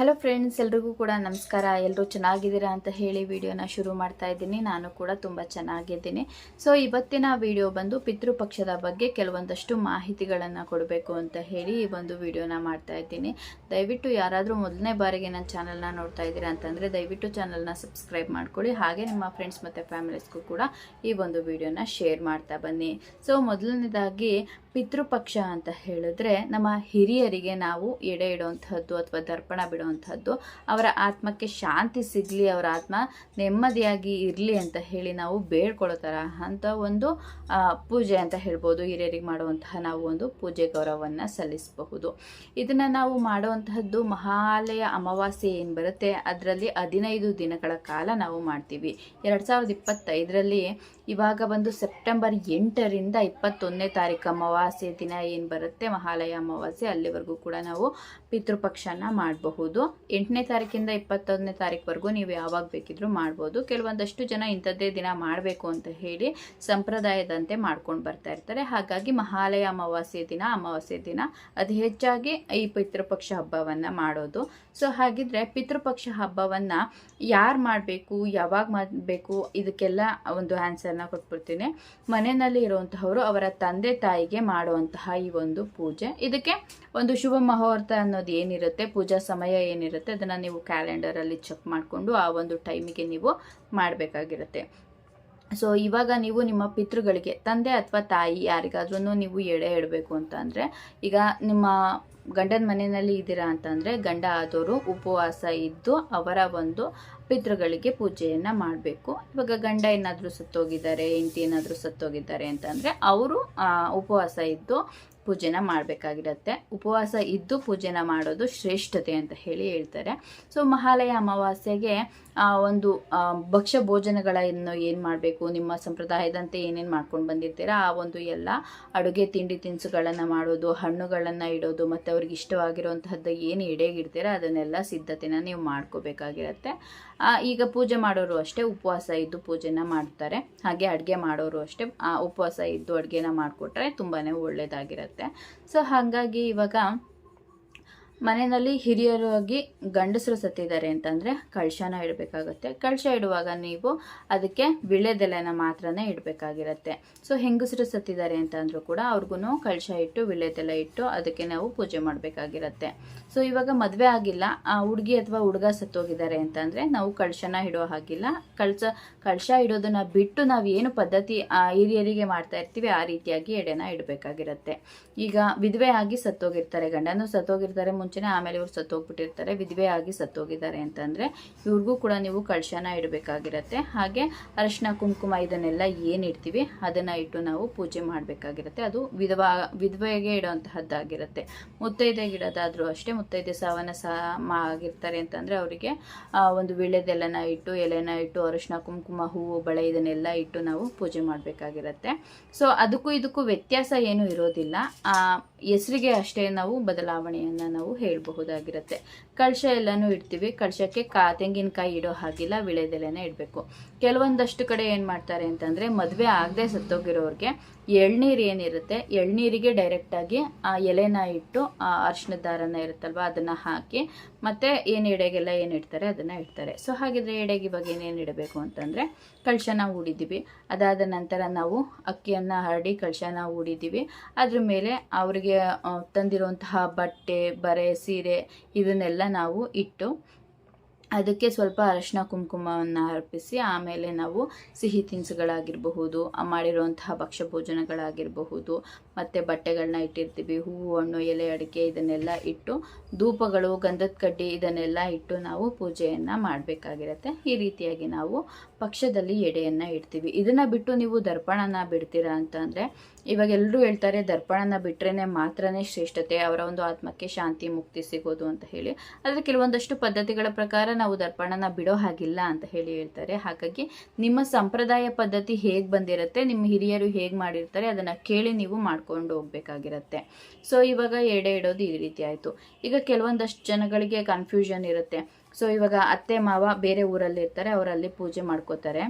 Hello friends, ಎಲ್ರಿಗೂ ಕೂಡ ನಮಸ್ಕಾರ. ಎಲ್ಲರೂ ಚೆನ್ನಾಗಿದ್ದೀರಾ ಅಂತ ಹೇಳಿ ವಿಡಿಯೋನ ಶುರು ಮಾಡ್ತಾ ಇದ್ದೀನಿ. ನಾನು ಕೂಡ ತುಂಬ ಚೆನ್ನಾಗಿದ್ದೀನಿ. ಸೊ ಇವತ್ತಿನ ವಿಡಿಯೋ ಬಂದು ಪಿತೃಪಕ್ಷದ ಬಗ್ಗೆ ಕೆಲವೊಂದಷ್ಟು ಮಾಹಿತಿಗಳನ್ನು ಕೊಡಬೇಕು ಅಂತ ಹೇಳಿ ಈ ಒಂದು ವಿಡಿಯೋನ ಮಾಡ್ತಾ ಇದ್ದೀನಿ. ದಯವಿಟ್ಟು ಯಾರಾದರೂ ಮೊದಲನೇ ಬಾರಿಗೆ ನನ್ನ ಚಾನಲ್ನ ನೋಡ್ತಾ ಇದ್ದೀರಾ ಅಂತಂದರೆ ದಯವಿಟ್ಟು ಚಾನಲ್ನ ಸಬ್ಸ್ಕ್ರೈಬ್ ಮಾಡ್ಕೊಳ್ಳಿ. ಹಾಗೆ ನಿಮ್ಮ ಫ್ರೆಂಡ್ಸ್ ಮತ್ತು ಫ್ಯಾಮಿಲೀಸ್ಗೂ ಕೂಡ ಈ ಒಂದು ವಿಡಿಯೋನ ಶೇರ್ ಮಾಡ್ತಾ ಬನ್ನಿ. ಸೊ ಮೊದಲನೇದಾಗಿ ಪಿತೃಪಕ್ಷ ಅಂತ ಹೇಳಿದ್ರೆ ನಮ್ಮ ಹಿರಿಯರಿಗೆ ನಾವು ಎಡೆ ಇಡುವಂಥದ್ದು ಅಥವಾ ದರ್ಪಣ ಬಿಡುವಂಥದ್ದು, ಅವರ ಆತ್ಮಕ್ಕೆ ಶಾಂತಿ ಸಿಗಲಿ, ಅವರ ಆತ್ಮ ನೆಮ್ಮದಿಯಾಗಿ ಇರಲಿ ಅಂತ ಹೇಳಿ ನಾವು ಬೇಡ್ಕೊಳ್ಳೋತರ ಅಂತ ಒಂದು ಪೂಜೆ ಅಂತ ಹೇಳ್ಬೋದು. ಹಿರಿಯರಿಗೆ ಮಾಡುವಂತಹ ನಾವು ಒಂದು ಪೂಜೆ ಗೌರವವನ್ನು ಸಲ್ಲಿಸಬಹುದು. ಇದನ್ನು ನಾವು ಮಾಡುವಂತಹದ್ದು ಮಹಾಲಯ ಅಮಾವಾಸ್ಯೆ ಏನು ಬರುತ್ತೆ ಅದರಲ್ಲಿ 15 ದಿನಗಳ ಕಾಲ ನಾವು ಮಾಡ್ತೀವಿ. 2025ರಲ್ಲಿ ಇವಾಗ ಬಂದು ಸೆಪ್ಟೆಂಬರ್ 8ರಿಂದ 21ನೇ ತಾರೀಕು ಅಮಾವಾಸ್ಯೆ ದಿನ ಏನು ಬರುತ್ತೆ ಮಹಾಲಯ ಅಮಾವಾಸ್ಯೆ, ಅಲ್ಲಿವರೆಗೂ ಕೂಡ ನಾವು ಪಿತೃಪಕ್ಷನ ಮಾಡಬಹುದು. 8ನೇ ತಾರೀಕಿಂದ 21ನೇ ತಾರೀಕುವರೆಗೂ ನೀವು ಯಾವಾಗ ಬೇಕಿದ್ರೂ ಮಾಡ್ಬೋದು. ಕೆಲವೊಂದಷ್ಟು ಜನ ಇಂಥದ್ದೇ ದಿನ ಮಾಡಬೇಕು ಅಂತ ಹೇಳಿ ಸಂಪ್ರದಾಯದಂತೆ ಮಾಡ್ಕೊಂಡು ಬರ್ತಾ ಇರ್ತಾರೆ. ಹಾಗಾಗಿ ಮಹಾಲಯ ಅಮಾವಾಸ್ಯೆ ದಿನ ಅತಿ ಹೆಚ್ಚಾಗಿ ಈ ಪಿತೃಪಕ್ಷ ಹಬ್ಬವನ್ನು ಮಾಡೋದು. ಸೊ ಹಾಗಿದ್ರೆ ಪಿತೃಪಕ್ಷ ಹಬ್ಬವನ್ನು ಯಾರು ಮಾಡಬೇಕು, ಯಾವಾಗ ಮಾಡಬೇಕು, ಇದಕ್ಕೆಲ್ಲ ಒಂದು ಆನ್ಸರ್ನ ಕೊಟ್ಬಿಡ್ತೀನಿ. ಮನೆಯಲ್ಲಿ ಇರುವಂತಹವರು ಅವರ ತಂದೆ ತಾಯಿಗೆ ಮಾಡುವಂತಹ ಈ ಒಂದು ಪೂಜೆ, ಇದಕ್ಕೆ ಒಂದು ಶುಭ ಮುಹೂರ್ತ ಅನ್ನೋದು ಏನಿರುತ್ತೆ, ಪೂಜಾ ಸಮಯ ಏನಿರುತ್ತೆ ಅದನ್ನು ನೀವು ಕ್ಯಾಲೆಂಡರಲ್ಲಿ ಚೆಕ್ ಮಾಡಿಕೊಂಡು ಆ ಒಂದು ಟೈಮಿಗೆ ನೀವು ಮಾಡಬೇಕಾಗಿರುತ್ತೆ. ಸೊ ಇವಾಗ ನೀವು ನಿಮ್ಮ ಪಿತೃಗಳಿಗೆ ತಂದೆ ಅಥವಾ ತಾಯಿ ಯಾರಿಗಾದ್ರೂ ನೀವು ಎಡೆ ಇಡಬೇಕು ಅಂತ ಅಂದರೆ, ಈಗ ನಿಮ್ಮ ಗಂಡನ ಮನೆಯಲ್ಲಿ ಇದ್ದೀರಾ ಅಂತಂದರೆ ಗಂಡ ಆದವರು ಉಪವಾಸ ಇದ್ದು ಅವರ ಒಂದು ಪಿತೃಗಳಿಗೆ ಪೂಜೆಯನ್ನು ಮಾಡಬೇಕು. ಇವಾಗ ಗಂಡ ಏನಾದರೂ ಸತ್ತೋಗಿದ್ದಾರೆ, ಹೆಂಡತಿ ಏನಾದರೂ ಸತ್ತೋಗಿದ್ದಾರೆ ಅಂತಂದರೆ ಅವರು ಉಪವಾಸ ಇದ್ದು ಪೂಜೆನ ಮಾಡಬೇಕಾಗಿರುತ್ತೆ. ಉಪವಾಸ ಇದ್ದು ಪೂಜೆನ ಮಾಡೋದು ಶ್ರೇಷ್ಠತೆ ಅಂತ ಹೇಳಿ ಹೇಳ್ತಾರೆ. ಸೊ ಮಹಾಲಯ ಅಮಾವಾಸ್ಯೆಗೆ ಒಂದು ಭಕ್ಷ್ಯ ಭೋಜನಗಳನ್ನು ಏನು ಮಾಡಬೇಕು, ನಿಮ್ಮ ಸಂಪ್ರದಾಯದಂತೆ ಏನೇನು ಮಾಡ್ಕೊಂಡು ಬಂದಿರ್ತೀರಾ ಆ ಒಂದು ಎಲ್ಲ ಅಡುಗೆ ತಿಂಡಿ ತಿನಿಸುಗಳನ್ನು ಮಾಡೋದು, ಹಣ್ಣುಗಳನ್ನು ಇಡೋದು, ಮತ್ತು ಅವ್ರಿಗೆ ಇಷ್ಟವಾಗಿರುವಂತಹದ್ದು ಏನು ಎಡೆಗಿಡ್ತೀರಾ ಅದನ್ನೆಲ್ಲ ಸಿದ್ಧತೆನ ನೀವು ಮಾಡ್ಕೋಬೇಕಾಗಿರುತ್ತೆ. ಈಗ ಪೂಜೆ ಮಾಡೋರು ಅಷ್ಟೇ ಉಪವಾಸ ಇದ್ದು ಪೂಜೆನ ಮಾಡ್ತಾರೆ. ಹಾಗೆ ಅಡುಗೆ ಮಾಡೋರು ಅಷ್ಟೇ ಉಪವಾಸ ಇದ್ದು ಅಡುಗೆನ ಮಾಡಿಕೊಟ್ರೆ ತುಂಬಾ ಒಳ್ಳೆಯದಾಗಿರುತ್ತೆ. ಸೊ ಹಾಗಾಗಿ ಇವಾಗ ಮನೆಯಲ್ಲಿ ಹಿರಿಯರಾಗಿ ಗಂಡಸರು ಸತ್ತಿದ್ದಾರೆ ಅಂತಂದರೆ ಕಳಶನ ಇಡಬೇಕಾಗುತ್ತೆ. ಕಳಶ ಇಡುವಾಗ ನೀವು ಅದಕ್ಕೆ ವಿಳ್ಯದೆಲೆನ ಮಾತ್ರನೇ ಇಡಬೇಕಾಗಿರುತ್ತೆ. ಸೊ ಹೆಂಗಸರು ಸತ್ತಿದ್ದಾರೆ ಅಂತಂದ್ರೂ ಕೂಡ ಅವ್ರಿಗೂ ಕಳಶ ಇಟ್ಟು ವಿಳ್ಯದೆಲೆ ಇಟ್ಟು ಅದಕ್ಕೆ ನಾವು ಪೂಜೆ ಮಾಡಬೇಕಾಗಿರುತ್ತೆ. ಸೊ ಇವಾಗ ಮದುವೆ ಆಗಿಲ್ಲ, ಹುಡುಗಿ ಅಥವಾ ಹುಡುಗ ಸತ್ತೋಗಿದ್ದಾರೆ ಅಂತಂದರೆ ನಾವು ಕಳಶನ ಇಡೋ ಹಾಗಿಲ್ಲ. ಕಳಶ ಇಡೋದನ್ನ ಬಿಟ್ಟು ನಾವು ಏನು ಪದ್ಧತಿ ಹಿರಿಯರಿಗೆ ಮಾಡ್ತಾ ಇರ್ತೀವಿ ಆ ರೀತಿಯಾಗಿ ಎಡೆನ ಇಡಬೇಕಾಗಿರುತ್ತೆ. ಈಗ ವಿಧವೆ ಆಗಿ ಸತ್ತೋಗಿರ್ತಾರೆ, ಗಂಡನೂ ಸತ್ತೋಗಿರ್ತಾರೆ ಮುಂಚೆನೇ, ಆಮೇಲೆ ಇವ್ರು ಸತ್ತೋಗ್ಬಿಟ್ಟಿರ್ತಾರೆ, ವಿಧವೆ ಆಗಿ ಸತ್ತೋಗಿದ್ದಾರೆ ಅಂತಂದರೆ ಇವ್ರಿಗೂ ಕೂಡ ನೀವು ಕಳಶನ ಇಡಬೇಕಾಗಿರುತ್ತೆ. ಹಾಗೆ ಅರಿಶಿನ ಕುಂಕುಮ ಇದನ್ನೆಲ್ಲ ಏನು ಇಡ್ತೀವಿ ಅದನ್ನು ಇಟ್ಟು ನಾವು ಪೂಜೆ ಮಾಡಬೇಕಾಗಿರುತ್ತೆ. ಅದು ವಿಧವೆಗೆ ಇಡೋಂತಹದ್ದಾಗಿರುತ್ತೆ. ಮುತ್ತೈದೆಗೆ ಇಡೋದಾದರೂ ಅಷ್ಟೇ, ಮುತ್ತೈದೆ ಸಾವನ್ನ ಆಗಿರ್ತಾರೆ ಅಂತಂದರೆ ಅವರಿಗೆ ಒಂದು ವಿಳ್ಯದೆಲೆನ ಇಟ್ಟು ಎಲೆನ ಇಟ್ಟು ಅರಿಶಿನ ಕುಂಕುಮ ಹೂವು ಬಳೆ ಇದನ್ನೆಲ್ಲ ಇಟ್ಟು ನಾವು ಪೂಜೆ ಮಾಡಬೇಕಾಗಿರುತ್ತೆ. ಸೊ ಅದಕ್ಕೂ ಇದಕ್ಕೂ ವ್ಯತ್ಯಾಸ ಏನೂ ಇರೋದಿಲ್ಲ, ಹೆಸರಿಗೆ ಅಷ್ಟೇ ನಾವು ಬದಲಾವಣೆಯನ್ನು ನಾವು ಹೇಳಬಹುದಾಗಿರುತ್ತೆ. ಕಳಶ ಎಲ್ಲನೂ ಇಡ್ತೀವಿ, ಕಳಶಕ್ಕೆ ತೆಂಗಿನಕಾಯಿ ಇಡೋ ಹಾಗಿಲ್ಲ, ವಿಳೆದೆಲೆನ ಇಡಬೇಕು. ಕೆಲವೊಂದಷ್ಟು ಕಡೆ ಏನು ಮಾಡ್ತಾರೆ ಅಂತಂದರೆ ಮದುವೆ ಆಗದೆ ಸತ್ತೋಗಿರೋರಿಗೆ ಎಳ್ನೀರು ಏನಿರುತ್ತೆ ಎಳ್ನೀರಿಗೆ ಡೈರೆಕ್ಟಾಗಿ ಆ ಎಲೆನ ಇಟ್ಟು ಅರಿಶಿನದ ದಾರನ ಇರುತ್ತಲ್ವ ಅದನ್ನು ಹಾಕಿ ಮತ್ತು ಏನು ಎಡೆಗೆಲ್ಲ ಏನು ಇಡ್ತಾರೆ ಅದನ್ನು ಇಡ್ತಾರೆ. ಸೊ ಹಾಗಿದ್ರೆ ಎಡೆಗೆ ಇವಾಗ ಏನೇನು ಇಡಬೇಕು ಅಂತಂದರೆ ಕಳಶನ ಹೂಡಿದ್ದೀವಿ, ಅದಾದ ನಂತರ ನಾವು ಅಕ್ಕಿಯನ್ನು ಹರಡಿ ಕಳಶನ ಹೂಡಿದ್ದೀವಿ. ಅದ್ರ ಮೇಲೆ ಅವರಿಗೆ ತಂದಿರುವಂತಹ ಬಟ್ಟೆ ಬರೆ ಸೀರೆ ಇದನ್ನೆಲ್ಲ ನಾವು ಇಟ್ಟು ಅದಕ್ಕೆ ಸ್ವಲ್ಪ ಅರಿಶಿನ ಕುಂಕುಮವನ್ನು ಅರ್ಪಿಸಿ ಆಮೇಲೆ ನಾವು ಸಿಹಿ ತಿನಿಸುಗಳಾಗಿರಬಹುದು, ಮಾಡಿರುವಂತಹ ಭಕ್ಷ್ಯ ಭೋಜನಗಳಾಗಿರಬಹುದು, ಮತ್ತು ಬಟ್ಟೆಗಳನ್ನ ಇಟ್ಟಿರ್ತೀವಿ, ಹೂವು ಹಣ್ಣು ಎಲೆ ಅಡಿಕೆ ಇದನ್ನೆಲ್ಲ ಇಟ್ಟು ಧೂಪಗಳು ಗಂಧದ ಕಡ್ಡಿ ಇದನ್ನೆಲ್ಲ ಇಟ್ಟು ನಾವು ಪೂಜೆಯನ್ನು ಮಾಡಬೇಕಾಗಿರುತ್ತೆ. ಈ ರೀತಿಯಾಗಿ ನಾವು ಪಕ್ಷದಲ್ಲಿ ಎಡೆಯನ್ನು ಇಡ್ತೀವಿ. ಇದನ್ನು ಬಿಟ್ಟು ನೀವು ದರ್ಪಣನ ಬಿಡ್ತೀರಾ ಅಂತಂದರೆ ಇವಾಗ ಎಲ್ಲರೂ ಹೇಳ್ತಾರೆ ದರ್ಪಣನ ಬಿಟ್ರೇ ಮಾತ್ರನೇ ಶ್ರೇಷ್ಠತೆ, ಅವರ ಒಂದು ಆತ್ಮಕ್ಕೆ ಶಾಂತಿ ಮುಕ್ತಿ ಸಿಗೋದು ಅಂತ ಹೇಳಿ. ಆದರೆ ಕೆಲವೊಂದಷ್ಟು ಪದ್ಧತಿಗಳ ಪ್ರಕಾರ ನಾವು ದರ್ಪಣನ ಬಿಡೋ ಹಾಗಿಲ್ಲ ಅಂತ ಹೇಳಿ ಹೇಳ್ತಾರೆ. ಹಾಗಾಗಿ ನಿಮ್ಮ ಸಂಪ್ರದಾಯ ಪದ್ಧತಿ ಹೇಗೆ ಬಂದಿರುತ್ತೆ, ನಿಮ್ಮ ಹಿರಿಯರು ಹೇಗೆ ಮಾಡಿರ್ತಾರೆ ಅದನ್ನು ಕೇಳಿ ನೀವು ಮಾಡ್ಕೊಂಡು ಹೋಗ್ಬೇಕಾಗಿರುತ್ತೆ. ಸೊ ಇವಾಗ ಎಡೆ ಇಡೋದು ಈ ರೀತಿ ಆಯಿತು. ಈಗ ಕೆಲವೊಂದಷ್ಟು ಜನಗಳಿಗೆ ಕನ್ಫ್ಯೂಷನ್ ಇರುತ್ತೆ. ಸೊ ಇವಾಗ ಅತ್ತೆ ಮಾವ ಬೇರೆ ಊರಲ್ಲಿ ಇರ್ತಾರೆ, ಅವರಲ್ಲಿ ಪೂಜೆ ಮಾಡ್ಕೋತಾರೆ.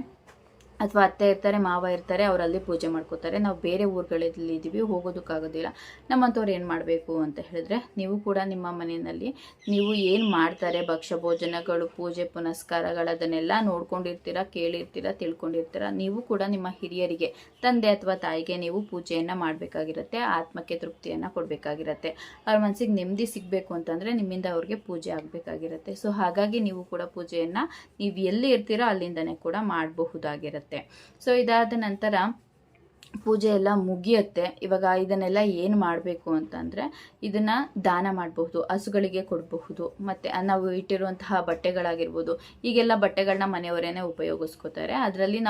ಅಥವಾ ಅತ್ತೆ ಇರ್ತಾರೆ, ಮಾವ ಇರ್ತಾರೆ, ಅವರಲ್ಲಿ ಪೂಜೆ ಮಾಡ್ಕೋತಾರೆ. ನಾವು ಬೇರೆ ಊರುಗಳಲ್ಲಿ ಇದ್ದೀವಿ, ಹೋಗೋದಕ್ಕಾಗೋದಿಲ್ಲ. ನಮ್ಮಂಥವ್ರು ಏನು ಮಾಡಬೇಕು ಅಂತ ಹೇಳಿದ್ರೆ, ನೀವು ಕೂಡ ನಿಮ್ಮ ಮನೆಯಲ್ಲಿ ನೀವು ಏನು ಮಾಡ್ತಾರೆ ಭಕ್ಷ್ಯ ಭೋಜನಗಳು, ಪೂಜೆ ಪುನಸ್ಕಾರಗಳದನ್ನೆಲ್ಲ ನೋಡ್ಕೊಂಡಿರ್ತೀರ, ಕೇಳಿರ್ತೀರ, ತಿಳ್ಕೊಂಡಿರ್ತೀರ. ನೀವು ಕೂಡ ನಿಮ್ಮ ಹಿರಿಯರಿಗೆ, ತಂದೆ ಅಥವಾ ತಾಯಿಗೆ ನೀವು ಪೂಜೆಯನ್ನು ಮಾಡಬೇಕಾಗಿರುತ್ತೆ. ಆತ್ಮಕ್ಕೆ ತೃಪ್ತಿಯನ್ನು ಕೊಡಬೇಕಾಗಿರುತ್ತೆ. ಅವ್ರ ಮನಸ್ಸಿಗೆ ನೆಮ್ಮದಿ ಸಿಗಬೇಕು ಅಂತಂದರೆ ನಿಮ್ಮಿಂದ ಅವ್ರಿಗೆ ಪೂಜೆ ಆಗಬೇಕಾಗಿರುತ್ತೆ. ಸೊ ಹಾಗಾಗಿ ನೀವು ಕೂಡ ಪೂಜೆಯನ್ನು ನೀವು ಎಲ್ಲಿ ಇರ್ತೀರೋ ಅಲ್ಲಿಂದನೇ ಕೂಡ ಮಾಡಬಹುದಾಗಿರುತ್ತೆ. ಸೊ ಇದಾದ ನಂತರ ಪೂಜೆ ಎಲ್ಲ ಮುಗಿಯುತ್ತೆ. ಇವಾಗ ಇದನ್ನೆಲ್ಲ ಏನು ಮಾಡಬೇಕು ಅಂತಂದರೆ, ಇದನ್ನು ದಾನ ಮಾಡಬಹುದು, ಹಸುಗಳಿಗೆ ಕೊಡಬಹುದು. ಮತ್ತು ನಾವು ಇಟ್ಟಿರುವಂತಹ ಬಟ್ಟೆಗಳಾಗಿರ್ಬೋದು, ಈಗೆಲ್ಲ ಬಟ್ಟೆಗಳನ್ನ ಮನೆಯವರೇನೆ ಉಪಯೋಗಿಸ್ಕೋತಾರೆ. ಅದರಲ್ಲಿ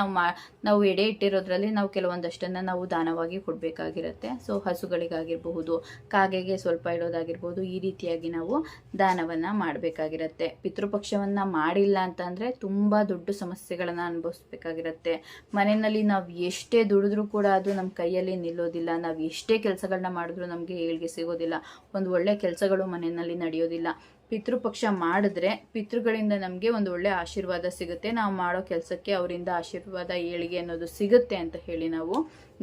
ನಾವು ಎಡೆ ಇಟ್ಟಿರೋದ್ರಲ್ಲಿ ನಾವು ಕೆಲವೊಂದಷ್ಟನ್ನು ನಾವು ದಾನವಾಗಿ ಕೊಡಬೇಕಾಗಿರುತ್ತೆ. ಸೊ ಹಸುಗಳಿಗಾಗಿರಬಹುದು, ಕಾಗೆಗೆ ಸ್ವಲ್ಪ ಇಡೋದಾಗಿರ್ಬೋದು, ಈ ರೀತಿಯಾಗಿ ನಾವು ದಾನವನ್ನು ಮಾಡಬೇಕಾಗಿರುತ್ತೆ. ಪಿತೃಪಕ್ಷವನ್ನು ಮಾಡಿಲ್ಲ ಅಂತಂದರೆ ತುಂಬ ದೊಡ್ಡ ಸಮಸ್ಯೆಗಳನ್ನು ಅನುಭವಿಸ್ಬೇಕಾಗಿರುತ್ತೆ. ಮನೆಯಲ್ಲಿ ನಾವು ಎಷ್ಟೇ ದುಡಿದ್ರೂ ಕೂಡ ಅದು ನಮ್ಮ ಕೈಯಲ್ಲಿ ನಿಲ್ಲೋದಿಲ್ಲ. ನಾವು ಎಷ್ಟೇ ಕೆಲಸಗಳನ್ನ ಮಾಡಿದ್ರೂ ನಮಗೆ ಏಳ್ಗೆ ಸಿಗೋದಿಲ್ಲ. ಒಂದು ಒಳ್ಳೆ ಕೆಲಸಗಳು ಮನೆಯಲ್ಲಿ ನಡೆಯೋದಿಲ್ಲ. ಪಿತೃಪಕ್ಷ ಮಾಡಿದ್ರೆ ಪಿತೃಗಳಿಂದ ನಮಗೆ ಒಂದು ಒಳ್ಳೆ ಆಶೀರ್ವಾದ ಸಿಗುತ್ತೆ. ನಾವು ಮಾಡೋ ಕೆಲಸಕ್ಕೆ ಅವರಿಂದ ಆಶೀರ್ವಾದ, ಏಳಿಗೆ ಅನ್ನೋದು ಸಿಗುತ್ತೆ ಅಂತ ಹೇಳಿ ನಾವು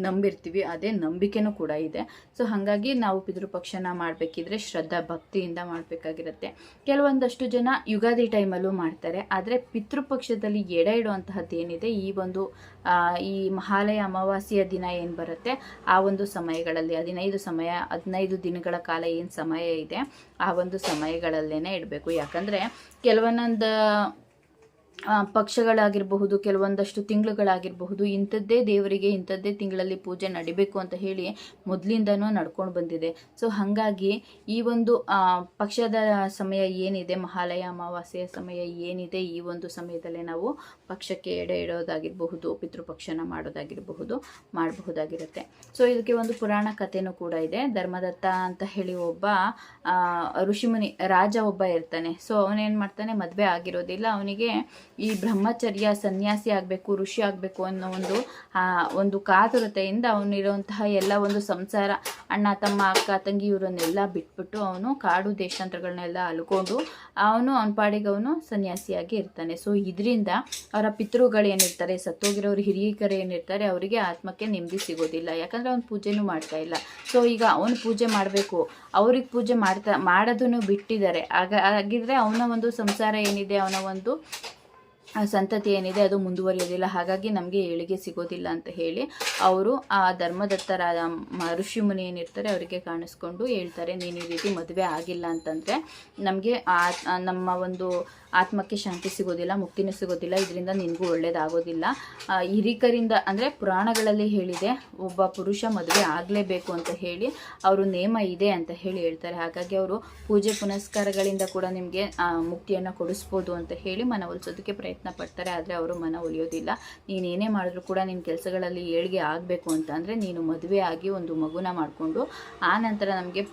ನಂಬಿರ್ತೀವಿ. ಅದೇ ನಂಬಿಕೆನೂ ಕೂಡ ಇದೆ. ಸೊ ಹಾಗಾಗಿ ನಾವು ಪಿತೃಪಕ್ಷನ ಮಾಡಬೇಕಿದ್ರೆ ಶ್ರದ್ಧಾ ಭಕ್ತಿಯಿಂದ ಮಾಡಬೇಕಾಗಿರುತ್ತೆ. ಕೆಲವೊಂದಷ್ಟು ಜನ ಯುಗಾದಿ ಟೈಮಲ್ಲೂ ಮಾಡ್ತಾರೆ. ಆದರೆ ಪಿತೃಪಕ್ಷದಲ್ಲಿ ಎಡೆ ಇಡುವಂತಹದ್ದು ಏನಿದೆ, ಈ ಮಹಾಲಯ ಅಮಾವಾಸ್ಯೆಯ ದಿನ ಏನು ಬರುತ್ತೆ, ಆ ಒಂದು ಸಮಯಗಳಲ್ಲಿ 15 ದಿನಗಳ ಕಾಲ ಏನು ಸಮಯ ಇದೆ, ಆ ಒಂದು ಸಮಯಗಳಲ್ಲೇನೆ ಇಡಬೇಕು. ಯಾಕಂದರೆ ಕೆಲವೊಂದೊಂದು ಪಕ್ಷಗಳಾಗಿರಬಹುದು, ಕೆಲವೊಂದಷ್ಟು ತಿಂಗಳುಗಳಾಗಿರಬಹುದು, ಇಂಥದ್ದೇ ದೇವರಿಗೆ ಇಂಥದ್ದೇ ತಿಂಗಳಲ್ಲಿ ಪೂಜೆ ನಡಿಬೇಕು ಅಂತ ಹೇಳಿ ಮೊದಲಿಂದನೂ ನಡ್ಕೊಂಡು ಬಂದಿದೆ. ಸೊ ಹಾಗಾಗಿ ಈ ಒಂದು ಪಕ್ಷದ ಸಮಯ ಏನಿದೆ, ಮಹಾಲಯ ಅಮಾವಾಸ್ಯೆಯ ಸಮಯ ಏನಿದೆ, ಈ ಒಂದು ಸಮಯದಲ್ಲೇ ನಾವು ಪಕ್ಷಕ್ಕೆ ಎಡೆ ಇಡೋದಾಗಿರಬಹುದು, ಪಿತೃಪಕ್ಷನ ಮಾಡಬಹುದಾಗಿರುತ್ತೆ. ಸೊ ಇದಕ್ಕೆ ಒಂದು ಪುರಾಣ ಕಥೆನೂ ಕೂಡ ಇದೆ. ಧರ್ಮದತ್ತ ಅಂತ ಹೇಳಿ ಒಬ್ಬ ಋಷಿಮುನಿ ರಾಜ ಒಬ್ಬ ಇರ್ತಾನೆ. ಸೊ ಅವನೇನು ಮಾಡ್ತಾನೆ, ಮದುವೆ ಆಗಿರೋದಿಲ್ಲ. ಅವನಿಗೆ ಈ ಬ್ರಹ್ಮಚರ್ಯ, ಸನ್ಯಾಸಿ ಆಗಬೇಕು, ಋಷಿ ಆಗಬೇಕು ಅನ್ನೋ ಒಂದು ಕಾತುರತೆಯಿಂದ ಅವನಿರುವಂತಹ ಎಲ್ಲ ಒಂದು ಸಂಸಾರ, ಅಣ್ಣ ತಮ್ಮ ಅಕ್ಕ ತಂಗಿ ಇವರನ್ನೆಲ್ಲ ಬಿಟ್ಬಿಟ್ಟು ಅವನು ಕಾಡು ದೇಶಾಂತರಗಳನ್ನೆಲ್ಲ ಅಲ್ಕೊಂಡು ಅವನ ಪಾಡಿಗೆ ಅವನು ಸನ್ಯಾಸಿಯಾಗಿ ಇರ್ತಾನೆ. ಸೊ ಇದರಿಂದ ಅವರ ಪಿತೃಗಳು ಏನಿರ್ತಾರೆ, ಸತ್ತೋಗಿರೋರು ಹಿರಿಯಕರು ಏನಿರ್ತಾರೆ, ಅವರಿಗೆ ಆತ್ಮಕ್ಕೆ ನೆಮ್ಮದಿ ಸಿಗೋದಿಲ್ಲ. ಯಾಕಂದರೆ ಅವನು ಪೂಜೆನೂ ಮಾಡ್ತಾ ಇಲ್ಲ. ಸೊ ಈಗ ಅವನು ಪೂಜೆ ಮಾಡಬೇಕು, ಅವ್ರಿಗೆ ಪೂಜೆ ಮಾಡೋದನ್ನು ಬಿಟ್ಟಿದ್ದಾರೆ. ಹಾಗಿದ್ರೆ ಅವನ ಒಂದು ಸಂಸಾರ ಏನಿದೆ, ಅವನ ಒಂದು ಸಂತತಿ ಏನಿದೆ ಅದು ಮುಂದುವರಿಯೋದಿಲ್ಲ. ಹಾಗಾಗಿ ನಮಗೆ ಏಳಿಗೆ ಸಿಗೋದಿಲ್ಲ ಅಂತ ಹೇಳಿ ಅವರು ಆ ಧರ್ಮದತ್ತರ ಋಷಿ ಮುನಿ ಏನಿರ್ತಾರೆ ಅವರಿಗೆ ಕಾಣಿಸ್ಕೊಂಡು ಹೇಳ್ತಾರೆ, ನೀನು ಈ ರೀತಿ ಮದುವೆ ಆಗಿಲ್ಲ ಅಂತಂದರೆ ನಮಗೆ ನಮ್ಮ ಒಂದು ಆತ್ಮಕ್ಕೆ ಶಾಂತಿ ಸಿಗೋದಿಲ್ಲ, ಮುಕ್ತಿನೂ ಸಿಗೋದಿಲ್ಲ, ಇದರಿಂದ ನಿನಗೂ ಒಳ್ಳೇದಾಗೋದಿಲ್ಲ. ಹಿರಿಕರಿಂದ ಅಂದರೆ ಪುರಾಣಗಳಲ್ಲಿ ಹೇಳಿದೆ, ಒಬ್ಬ ಪುರುಷ ಮದುವೆ ಆಗಲೇಬೇಕು ಅಂತ ಹೇಳಿ ಅವರು ನೇಮ ಇದೆ ಅಂತ ಹೇಳಿ ಹೇಳ್ತಾರೆ. ಹಾಗಾಗಿ ಅವರು ಪೂಜೆ ಪುನಸ್ಕಾರಗಳಿಂದ ಕೂಡ ನಿಮಗೆ ಮುಕ್ತಿಯನ್ನು ಕೊಡಿಸ್ಬೋದು ಅಂತ ಹೇಳಿ ಮನವೊಲಿಸೋದಕ್ಕೆ ಪ್ರಯತ್ನ ಪಡ್ತಾರೆ. ಆದರೆ ಅವರು ಮನ ಒಲಿಯೋದಿಲ್ಲ. ನೀನೇನೇ ಮಾಡಿದ್ರು ಕೂಡ ನಿನ್ನ ಕೆಲಸಗಳಲ್ಲಿ ಏಳಿಗೆ ಆಗಬೇಕು ಅಂತಂದರೆ ನೀನು ಮದುವೆ ಆಗಿ ಒಂದು ಮಗುನ ಮಾಡಿಕೊಂಡು ಆ ನಂತರ ನಮಗೆ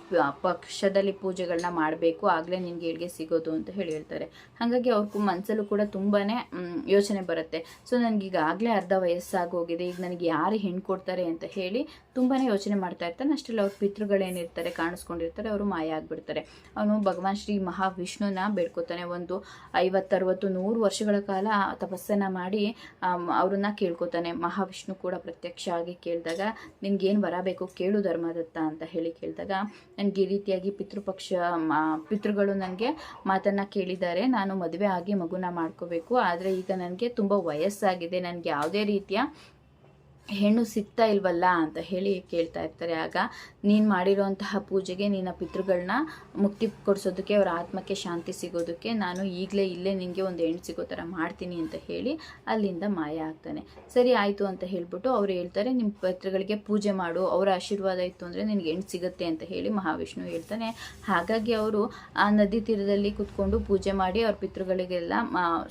ಪಕ್ಷದಲ್ಲಿ ಪೂಜೆಗಳನ್ನ ಮಾಡಬೇಕು, ಆಗಲೇ ನಿನಗೆ ಏಳಿಗೆ ಸಿಗೋದು ಅಂತ ಹೇಳ್ತಾರೆ. ಹಾಗಾಗಿ ಅವ್ರ ಮನಸ್ಸಲ್ಲೂ ಕೂಡ ತುಂಬಾ ಯೋಚನೆ ಬರುತ್ತೆ. ಸೊ ನನಗೀಗಾಗಲೇ ಅರ್ಧ ವಯಸ್ಸಾಗೋಗಿದೆ, ಈಗ ನನಗೆ ಯಾರು ಹೆಣ್ಣು ಕೊಡ್ತಾರೆ ಅಂತ ಹೇಳಿ ತುಂಬಾ ಯೋಚನೆ ಮಾಡ್ತಾ ಇರ್ತಾನೆ. ಅಷ್ಟರಲ್ಲಿ ಅವ್ರ ಪಿತೃಗಳೇನಿರ್ತಾರೆ ಕಾಣಿಸ್ಕೊಂಡಿರ್ತಾರೆ, ಅವರು ಮಾಯ ಆಗಿಬಿಡ್ತಾರೆ. ಅವನು ಭಗವಾನ್ ಶ್ರೀ ಮಹಾವಿಷ್ಣುನ ಬೇಡ್ಕೋತಾನೆ. ಒಂದು 50, 60, 100 ವರ್ಷಗಳ ಕಾಲ ತಪಸ್ಸನ್ನು ಮಾಡಿ ಅವ್ರನ್ನ ಕೇಳ್ಕೊತಾನೆ. ಮಹಾವಿಷ್ಣು ಕೂಡ ಪ್ರತ್ಯಕ್ಷ ಆಗಿ ಕೇಳಿದಾಗ, ನಿನ್ಗೇನು ಬರಬೇಕು ಕೇಳು ಧರ್ಮದತ್ತ ಅಂತ ಹೇಳಿ ಕೇಳಿದಾಗ, ನನಗೆ ಈ ರೀತಿಯಾಗಿ ಪಿತೃಗಳು ನನಗೆ ಮಾತನ್ನು ಕೇಳಿದ್ದಾರೆ, ನಾನು ಮದುವೆ ಆಗಿ ಮಗುನ ಮಾಡ್ಕೋಬೇಕು, ಆದರೆ ಈಗ ನನಗೆ ತುಂಬ ವಯಸ್ಸಾಗಿದೆ, ನನಗೆ ಯಾವುದೇ ರೀತಿಯ ಹೆಣ್ಣು ಸಿಗ್ತಾ ಇಲ್ವಲ್ಲ ಅಂತ ಹೇಳಿ ಕೇಳ್ತಾ ಇರ್ತಾರೆ. ಆಗ ನೀನು ಮಾಡಿರೋಂತಹ ಪೂಜೆಗೆ ನಿನ್ನ ಪಿತೃಗಳನ್ನ ಮುಕ್ತಿ ಕೊಡಿಸೋದಕ್ಕೆ, ಅವರ ಆತ್ಮಕ್ಕೆ ಶಾಂತಿ ಸಿಗೋದಕ್ಕೆ ನಾನು ಇಲ್ಲೇ ನಿನಗೆ ಒಂದು ಹೆಣ್ಣು ಸಿಗೋ ಥರ ಮಾಡ್ತೀನಿ ಅಂತ ಹೇಳಿ ಅಲ್ಲಿಂದ ಮಾಯ ಆಗ್ತಾನೆ. ಸರಿ ಆಯಿತು ಅಂತ ಹೇಳ್ಬಿಟ್ಟು ಅವ್ರು ಹೇಳ್ತಾರೆ, ನಿಮ್ಮ ಪಿತೃಗಳಿಗೆ ಪೂಜೆ ಮಾಡು, ಅವರ ಆಶೀರ್ವಾದ ಇತ್ತು ಅಂದರೆ ನಿನಗೆ ಹೆಣ್ಣು ಸಿಗುತ್ತೆ ಅಂತ ಹೇಳಿ ಮಹಾವಿಷ್ಣು ಹೇಳ್ತಾನೆ. ಹಾಗಾಗಿ ಅವರು ಆ ನದಿ ತೀರದಲ್ಲಿ ಕೂತ್ಕೊಂಡು ಪೂಜೆ ಮಾಡಿ ಅವ್ರ ಪಿತೃಗಳಿಗೆಲ್ಲ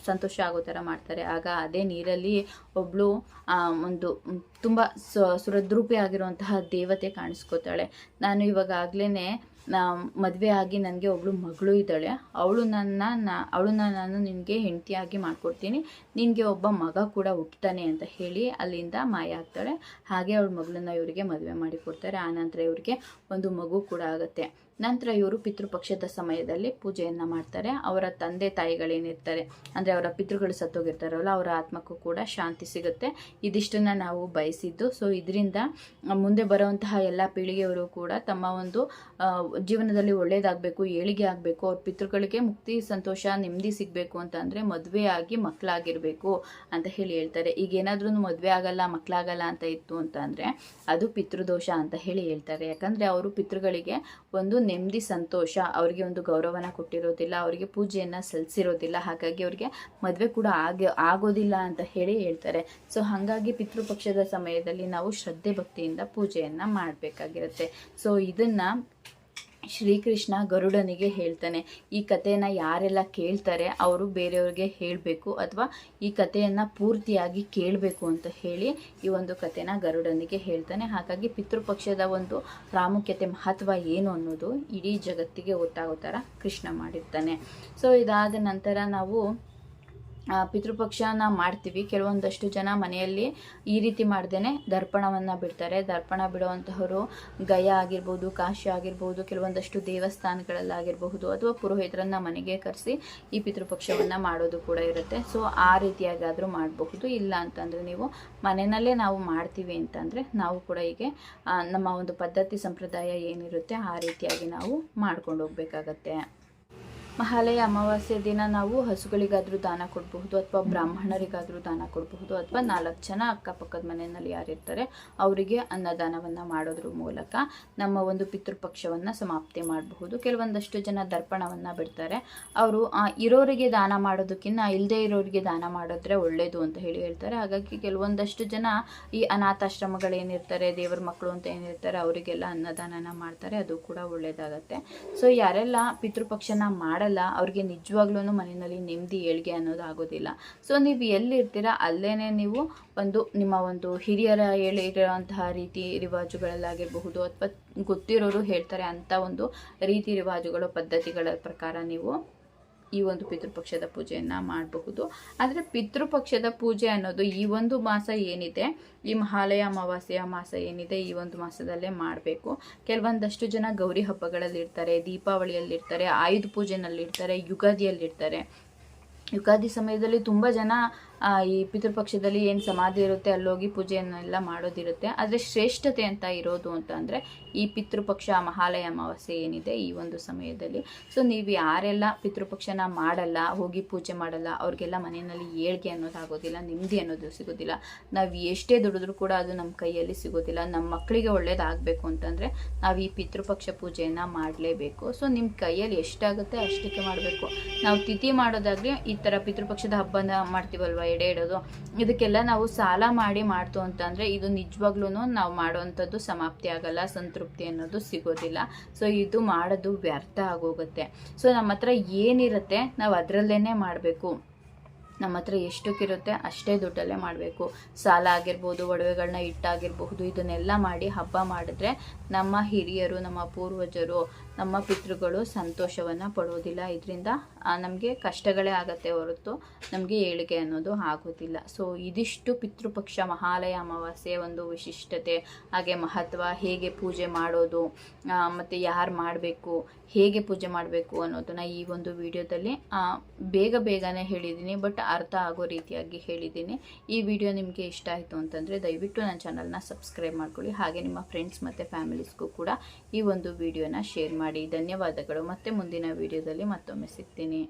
ಸಂತೋಷ ಆಗೋ ಥರ ಮಾಡ್ತಾರೆ. ಆಗ ಅದೇ ನೀರಲ್ಲಿ ಒಬ್ಬಳು ಒಂದು ತುಂಬ ಸುರದ್ರೂಪಿ ಆಗಿರುವಂತಹ ದೇವತೆ ಕಾಣಿಸ್ಕೋತಾಳೆ. ನಾನು ಇವಾಗಲೇ ಮದುವೆ ಆಗಿ ನನಗೆ ಒಬ್ಬಳು ಮಗಳು ಇದ್ದಾಳೆ, ಅವಳನ್ನ ನಾನು ನಿನಗೆ ಹೆಂಡತಿಯಾಗಿ ಮಾಡ್ಕೊಡ್ತೀನಿ, ನಿನಗೆ ಒಬ್ಬ ಮಗ ಕೂಡ ಹುಟ್ಟುತ್ತಾನೆ ಅಂತ ಹೇಳಿ ಅಲ್ಲಿಂದ ಮಾಯ ಆಗ್ತಾಳೆ. ಹಾಗೆ ಅವಳ ಮಗಳನ್ನ ಇವರಿಗೆ ಮದುವೆ ಮಾಡಿ ಕೊಡ್ತಾರೆ. ಆನಂತರ ಇವರಿಗೆ ಒಂದು ಮಗು ಕೂಡ ಆಗುತ್ತೆ. ನಂತರ ಇವರು ಪಿತೃಪಕ್ಷದ ಸಮಯದಲ್ಲಿ ಪೂಜೆಯನ್ನು ಮಾಡ್ತಾರೆ. ಅವರ ತಂದೆ ತಾಯಿಗಳೇನಿರ್ತಾರೆ ಅಂದರೆ ಅವರ ಪಿತೃಗಳು ಸತ್ತೋಗಿರ್ತಾರಲ್ಲ ಅವರ ಆತ್ಮಕ್ಕೂ ಕೂಡ ಶಾಂತಿ ಸಿಗುತ್ತೆ. ಇದಿಷ್ಟನ್ನು ನಾವು ಬಯಸಿದ್ದು. ಸೊ ಇದರಿಂದ ಮುಂದೆ ಬರುವಂತಹ ಎಲ್ಲ ಪೀಳಿಗೆಯವರು ಕೂಡ ತಮ್ಮ ಒಂದು ಜೀವನದಲ್ಲಿ ಒಳ್ಳೇದಾಗಬೇಕು, ಏಳಿಗೆ ಆಗಬೇಕು, ಅವ್ರ ಪಿತೃಗಳಿಗೆ ಮುಕ್ತಿ, ಸಂತೋಷ, ನೆಮ್ಮದಿ ಸಿಗಬೇಕು ಅಂತ ಅಂದರೆ ಮದುವೆ ಆಗಿ ಮಕ್ಕಳಾಗಿರಬೇಕು ಅಂತ ಹೇಳ್ತಾರೆ. ಈಗ ಏನಾದ್ರೂ ಮದುವೆ ಆಗಲ್ಲ, ಮಕ್ಕಳಾಗಲ್ಲ ಅಂತ ಇತ್ತು ಅಂತ ಅಂದರೆ ಅದು ಪಿತೃದೋಷ ಅಂತ ಹೇಳ್ತಾರೆ. ಯಾಕಂದರೆ ಅವರು ಪಿತೃಗಳಿಗೆ ಒಂದು ನೆಮ್ಮದಿ, ಸಂತೋಷ, ಅವರಿಗೆ ಒಂದು ಗೌರವನ ಕೊಟ್ಟಿರೋದಿಲ್ಲ, ಅವರಿಗೆ ಪೂಜೆಯನ್ನು ಸಲ್ಲಿಸಿರೋದಿಲ್ಲ. ಹಾಗಾಗಿ ಅವರಿಗೆ ಮದುವೆ ಕೂಡ ಆಗೋದಿಲ್ಲ ಅಂತ ಹೇಳ್ತಾರೆ. ಸೊ ಹಾಗಾಗಿ ಪಿತೃಪಕ್ಷದ ಸಮಯದಲ್ಲಿ ನಾವು ಶ್ರದ್ಧೆ ಭಕ್ತಿಯಿಂದ ಪೂಜೆಯನ್ನು ಮಾಡಬೇಕಾಗಿರುತ್ತೆ. ಸೊ ಇದನ್ನು ಶ್ರೀಕೃಷ್ಣ ಗರುಡನಿಗೆ ಹೇಳ್ತಾನೆ. ಈ ಕಥೆಯನ್ನು ಯಾರೆಲ್ಲ ಕೇಳ್ತಾರೆ ಅವರು ಬೇರೆಯವ್ರಿಗೆ ಹೇಳಬೇಕು ಅಥವಾ ಈ ಕಥೆಯನ್ನು ಪೂರ್ತಿಯಾಗಿ ಕೇಳಬೇಕು ಅಂತ ಹೇಳಿ ಈ ಒಂದು ಕಥೆನ ಗರುಡನಿಗೆ ಹೇಳ್ತಾನೆ. ಹಾಗಾಗಿ ಪಿತೃಪಕ್ಷದ ಒಂದು ಪ್ರಾಮುಖ್ಯತೆ, ಮಹತ್ವ ಏನು ಅನ್ನೋದು ಇಡೀ ಜಗತ್ತಿಗೆ ಗೊತ್ತಾಗೋ ಥರ ಕೃಷ್ಣ ಮಾಡಿರ್ತಾನೆ. ಸೊ ಇದಾದ ನಂತರ ನಾವು ಪಿತೃಪಕ್ಷನ ಮಾಡ್ತೀವಿ. ಕೆಲವೊಂದಷ್ಟು ಜನ ಮನೆಯಲ್ಲಿ ಈ ರೀತಿ ಮಾಡ್ದೇನೆ ದರ್ಪಣವನ್ನು ಬಿಡ್ತಾರೆ. ದರ್ಪಣ ಬಿಡುವಂತಹವರು ಗಯಾ ಆಗಿರ್ಬೋದು, ಕಾಶಿ ಆಗಿರ್ಬೋದು, ಕೆಲವೊಂದಷ್ಟು ದೇವಸ್ಥಾನಗಳಲ್ಲಾಗಿರಬಹುದು ಅಥವಾ ಪುರೋಹಿತರನ್ನ ಮನೆಗೆ ಕರೆಸಿ ಈ ಪಿತೃಪಕ್ಷವನ್ನು ಮಾಡೋದು ಕೂಡ ಇರುತ್ತೆ. ಸೊ ಆ ರೀತಿಯಾಗಾದರೂ ಮಾಡಬಹುದು. ಇಲ್ಲ ಅಂತಂದರೆ ನೀವು ಮನೆಯಲ್ಲೇ ನಾವು ಮಾಡ್ತೀವಿ ಅಂತಂದರೆ ನಾವು ಕೂಡ ಹೀಗೆ ನಮ್ಮ ಒಂದು ಪದ್ಧತಿ ಸಂಪ್ರದಾಯ ಏನಿರುತ್ತೆ ಆ ರೀತಿಯಾಗಿ ನಾವು ಮಾಡ್ಕೊಂಡು ಹೋಗ್ಬೇಕಾಗತ್ತೆ. ಮಹಾಲಯ ಅಮಾವಾಸ್ಯೆ ದಿನ ನಾವು ಹಸುಗಳಿಗಾದರೂ ದಾನ ಕೊಡಬಹುದು ಅಥವಾ ಬ್ರಾಹ್ಮಣರಿಗಾದರೂ ದಾನ ಕೊಡಬಹುದು ಅಥವಾ 4 ಜನ ಅಕ್ಕಪಕ್ಕದ ಮನೆಯಲ್ಲಿ ಯಾರಿರ್ತಾರೆ ಅವರಿಗೆ ಅನ್ನದಾನವನ್ನು ಮಾಡೋದ್ರ ಮೂಲಕ ನಮ್ಮ ಒಂದು ಪಿತೃಪಕ್ಷವನ್ನು ಸಮಾಪ್ತಿ ಮಾಡಬಹುದು. ಕೆಲವೊಂದಷ್ಟು ಜನ ದರ್ಪಣವನ್ನು ಬಿಡ್ತಾರೆ. ಅವರು ಇರೋರಿಗೆ ದಾನ ಮಾಡೋದಕ್ಕಿಂತ ಇಲ್ಲದೆ ಇರೋರಿಗೆ ದಾನ ಮಾಡಿದ್ರೆ ಒಳ್ಳೆಯದು ಅಂತ ಹೇಳ್ತಾರೆ. ಹಾಗಾಗಿ ಕೆಲವೊಂದಷ್ಟು ಜನ ಈ ಅನಾಥಾಶ್ರಮಗಳೇನಿರ್ತಾರೆ, ದೇವರ ಮಕ್ಕಳು ಅಂತ ಏನಿರ್ತಾರೆ ಅವರಿಗೆಲ್ಲ ಅನ್ನದಾನನ ಮಾಡ್ತಾರೆ. ಅದು ಕೂಡ ಒಳ್ಳೆಯದಾಗತ್ತೆ. ಸೊ ಯಾರೆಲ್ಲ ಪಿತೃಪಕ್ಷನ ಅವ್ರಿಗೆ ನಿಜವಾಗ್ಲೂ ಮನೆಯಲ್ಲಿ ನೆಮ್ಮದಿ, ಏಳಿಗೆ ಅನ್ನೋದು ಆಗೋದಿಲ್ಲ. ಸೊ ನೀವು ಎಲ್ಲಿರ್ತೀರಾ ಅಲ್ಲೇನೆ ನೀವು ಒಂದು ನಿಮ್ಮ ಒಂದು ಹಿರಿಯರ ಹೇಳಿರೋಂತಹ ರೀತಿ ರಿವಾಜುಗಳಲ್ಲಾಗಿರಬಹುದು ಅಥವಾ ಗೊತ್ತಿರೋರು ಹೇಳ್ತಾರೆ ಅಂತ ಒಂದು ರೀತಿ ರಿವಾಜುಗಳು, ಪದ್ಧತಿಗಳ ಪ್ರಕಾರ ನೀವು ಈ ಒಂದು ಪಿತೃಪಕ್ಷದ ಪೂಜೆಯನ್ನು ಮಾಡಬಹುದು. ಆದರೆ ಪಿತೃಪಕ್ಷದ ಪೂಜೆ ಅನ್ನೋದು ಈ ಒಂದು ಮಾಸ ಏನಿದೆ, ಈ ಮಹಾಲಯ ಅಮಾವಾಸ್ಯೆಯ ಮಾಸ ಏನಿದೆ ಈ ಒಂದು ಮಾಸದಲ್ಲೇ ಮಾಡಬೇಕು. ಕೆಲವೊಂದಷ್ಟು ಜನ ಗೌರಿ ಹಬ್ಬಗಳಲ್ಲಿರ್ತಾರೆ, ದೀಪಾವಳಿಯಲ್ಲಿರ್ತಾರೆ, ಆಯುಧ ಪೂಜೆನಲ್ಲಿರ್ತಾರೆ, ಯುಗಾದಿಯಲ್ಲಿರ್ತಾರೆ. ಯುಗಾದಿ ಸಮಯದಲ್ಲಿ ತುಂಬ ಜನ ಈ ಪಿತೃಪಕ್ಷದಲ್ಲಿ ಏನು ಸಮಾಧಿ ಇರುತ್ತೆ ಅಲ್ಲೋಗಿ ಪೂಜೆಯನ್ನೆಲ್ಲ ಮಾಡೋದಿರುತ್ತೆ. ಆದರೆ ಶ್ರೇಷ್ಠತೆ ಅಂತ ಇರೋದು ಅಂತ ಅಂದರೆ ಈ ಪಿತೃಪಕ್ಷ ಮಹಾಲಯ ಅಮಾವಾಸ್ಯೆ ಏನಿದೆ ಈ ಒಂದು ಸಮಯದಲ್ಲಿ. ಸೊ ನೀವು ಯಾರೆಲ್ಲ ಪಿತೃಪಕ್ಷನ ಮಾಡಲ್ಲ, ಹೋಗಿ ಪೂಜೆ ಮಾಡಲ್ಲ, ಅವ್ರಿಗೆಲ್ಲ ಮನೆಯಲ್ಲಿ ಏಳಿಗೆ ಅನ್ನೋದಾಗೋದಿಲ್ಲ, ನೆಮ್ಮದಿ ಅನ್ನೋದು ಸಿಗೋದಿಲ್ಲ. ನಾವು ಎಷ್ಟೇ ದುಡಿದ್ರೂ ಕೂಡ ಅದು ನಮ್ಮ ಕೈಯಲ್ಲಿ ಸಿಗೋದಿಲ್ಲ. ನಮ್ಮ ಮಕ್ಕಳಿಗೆ ಒಳ್ಳೇದಾಗಬೇಕು ಅಂತಂದರೆ ನಾವು ಈ ಪಿತೃಪಕ್ಷ ಪೂಜೆಯನ್ನು ಮಾಡಲೇಬೇಕು. ಸೊ ನಿಮ್ಮ ಕೈಯಲ್ಲಿ ಎಷ್ಟಾಗುತ್ತೆ ಅಷ್ಟಕ್ಕೆ ಮಾಡಬೇಕು. ನಾವು ತಿಥಿ ಮಾಡೋದಾಗಲಿ ಈ ಥರ ಪಿತೃಪಕ್ಷದ ಹಬ್ಬನ ಮಾಡ್ತೀವಲ್ವ, ಎಡೆ ಇಡೋದು, ಇದಕ್ಕೆಲ್ಲ ನಾವು ಸಾಲ ಮಾಡಿ ಮಾಡ್ತು ಅಂತಂದರೆ ಇದು ನಿಜವಾಗ್ಲೂ ನಾವು ಮಾಡೋವಂಥದ್ದು ಸಮಾಪ್ತಿ ಆಗಲ್ಲ, ಸಂತೃಪ್ತಿ ಅನ್ನೋದು ಸಿಗೋದಿಲ್ಲ. ಸೊ ಇದು ಮಾಡೋದು ವ್ಯರ್ಥ ಆಗೋಗುತ್ತೆ. ಸೊ ನಮ್ಮ ಹತ್ರ ಏನಿರುತ್ತೆ ನಾವು ಅದರಲ್ಲೇ ಮಾಡಬೇಕು. ನಮ್ಮ ಹತ್ರ ಎಷ್ಟಕ್ಕಿರುತ್ತೆ ಅಷ್ಟೇ ದುಡ್ಡಲ್ಲೇ ಮಾಡಬೇಕು. ಸಾಲ ಆಗಿರ್ಬೋದು, ಒಡವೆಗಳನ್ನ ಇಟ್ಟಾಗಿರಬಹುದು, ಇದನ್ನೆಲ್ಲ ಮಾಡಿ ಹಬ್ಬ ಮಾಡಿದ್ರೆ ನಮ್ಮ ಹಿರಿಯರು, ನಮ್ಮ ಪೂರ್ವಜರು, ನಮ್ಮ ಪಿತೃಗಳು ಸಂತೋಷವನ್ನು ಪಡೋದಿಲ್ಲ. ಇದರಿಂದ ನಮಗೆ ಕಷ್ಟಗಳೇ ಆಗತ್ತೆ ಹೊರತು ನಮಗೆ ಏಳಿಗೆ ಅನ್ನೋದು ಆಗೋದಿಲ್ಲ. ಸೊ ಇದಿಷ್ಟು ಪಿತೃಪಕ್ಷ ಮಹಾಲಯ ಅಮಾವಾಸ್ಯೆ ಒಂದು ವಿಶಿಷ್ಟತೆ, ಹಾಗೆ ಮಹತ್ವ, ಹೇಗೆ ಪೂಜೆ ಮಾಡೋದು ಮತ್ತು ಯಾರು ಮಾಡಬೇಕು, ಹೇಗೆ ಪೂಜೆ ಮಾಡಬೇಕು ಅನ್ನೋದನ್ನು ಈ ಒಂದು ವಿಡಿಯೋದಲ್ಲಿ ಬೇಗನೆ ಹೇಳಿದ್ದೀನಿ. ಬಟ್ ಅರ್ಥ ಆಗೋ ರೀತಿಯಾಗಿ ಹೇಳಿದ್ದೀನಿ. ಈ ವಿಡಿಯೋ ನಿಮಗೆ ಇಷ್ಟ ಆಯಿತು ಅಂತಂದರೆ ದಯವಿಟ್ಟು ನನ್ನ ಚಾನಲ್ನ ಸಬ್ಸ್ಕ್ರೈಬ್ ಮಾಡ್ಕೊಳ್ಳಿ. ಹಾಗೆ ನಿಮ್ಮ ಫ್ರೆಂಡ್ಸ್ ಮತ್ತು ಫ್ಯಾಮಿಲೀಸ್ಗೂ ಕೂಡ ಈ ಒಂದು ವಿಡಿಯೋನ ಶೇರ್ ಮಾಡಿ. ಧನ್ಯವಾದಗಳು. ಮತ್ತೆ ಮುಂದಿನ ವಿಡಿಯೋದಲ್ಲಿ ಮತ್ತೊಮ್ಮೆ ಸಿಗ್ತೀನಿ.